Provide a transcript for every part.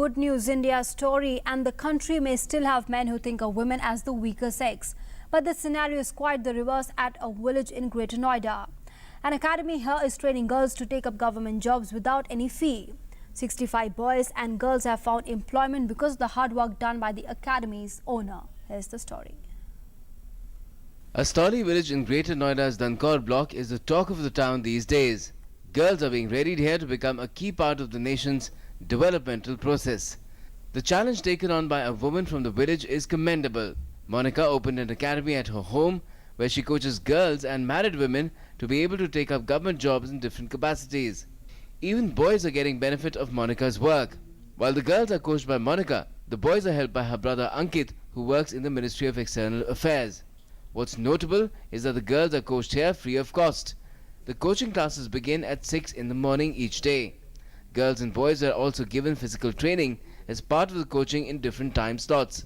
Good News India story, and the country may still have men who think of women as the weaker sex. But the scenario is quite the reverse at a village in Greater Noida. An academy here is training girls to take up government jobs without any fee. 65 boys and girls have found employment because of the hard work done by the academy's owner. Here's the story. A Stoli village in Greater Noida's Dankor block is the talk of the town these days. Girls are being readied here to become a key part of the nation's developmental process. The challenge taken on by a woman from the village is commendable. Monica opened an academy at her home where she coaches girls and married women to be able to take up government jobs in different capacities. Even boys are getting benefit of Monica's work. While the girls are coached by Monica, the boys are helped by her brother Ankit, who works in the Ministry of External Affairs. What's notable is that the girls are coached here free of cost. The coaching classes begin at 6 in the morning each day. Girls and boys are also given physical training as part of the coaching in different time slots.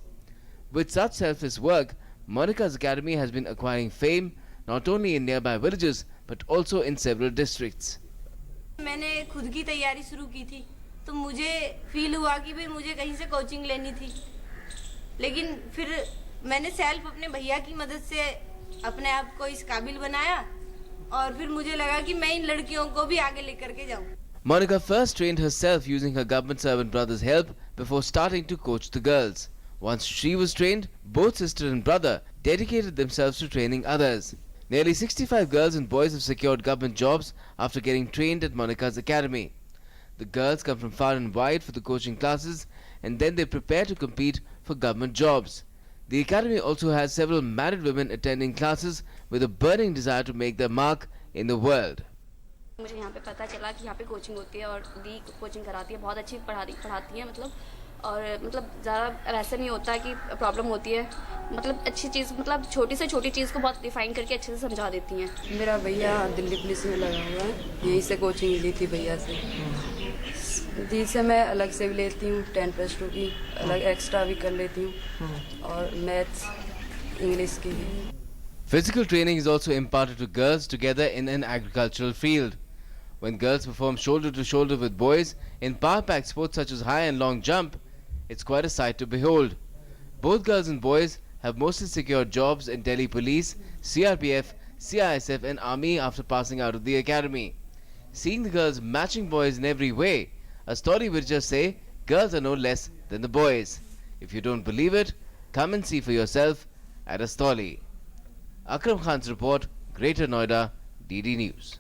With such selfless work, Monica's Academy has been acquiring fame not only in nearby villages but also in several districts. मैंने खुद की तैयारी शुरू की थी तो मुझे feel हुआ कि भाई मुझे कहीं से कोचिंग लेनी थी, लेकिन फिर मैंने सेल्फ अपने भैया की मदद से अपने आप को इस काबिल बनाया और फिर मुझे लगा कि मैं इन लड़कियों को भी आगे लेकर के जाऊं. Monica first trained herself using her government servant brother's help before starting to coach the girls. Once she was trained, both sister and brother dedicated themselves to training others. Nearly 65 girls and boys have secured government jobs after getting trained at Monica's academy. The girls come from far and wide for the coaching classes and then they prepare to compete for government jobs. The academy also has several married women attending classes with a burning desire to make their mark in the world. मुझे यहाँ पे पता चला कि यहाँ पे coaching होती है और दी कोचिंग कराती है, बहुत अच्छी पढ़ाती है मतलब ज़्यादा वैसे नहीं होता कि प्रॉब्लम होती है, मतलब अच्छी चीज़, मतलब छोटी से छोटी चीज़ को बहुत डिफाइन करके अच्छे से समझा देती हैं. मेरा भैया दिल्ली पुलिस में लगा हुआ है, यहीं से कोचिंग ली थी भैया से. दी से मैं अलग से भी लेती हूँ, 10+2 की अलग एक्स्ट्रा भी कर लेती हूँ और मैथ्स इंग्लिश की भी. Physical training is also imparted to girls together in an agricultural field. When girls perform shoulder to shoulder with boys in power-packed sports such as high and long jump, it's quite a sight to behold. Both girls and boys have mostly secured jobs in Delhi Police, CRPF, CISF and Army after passing out of the academy. Seeing the girls matching boys in every way, a story would just say girls are no less than the boys. If you don't believe it, come and see for yourself at a stoli. Akram Khan's report, Greater Noida, DD News.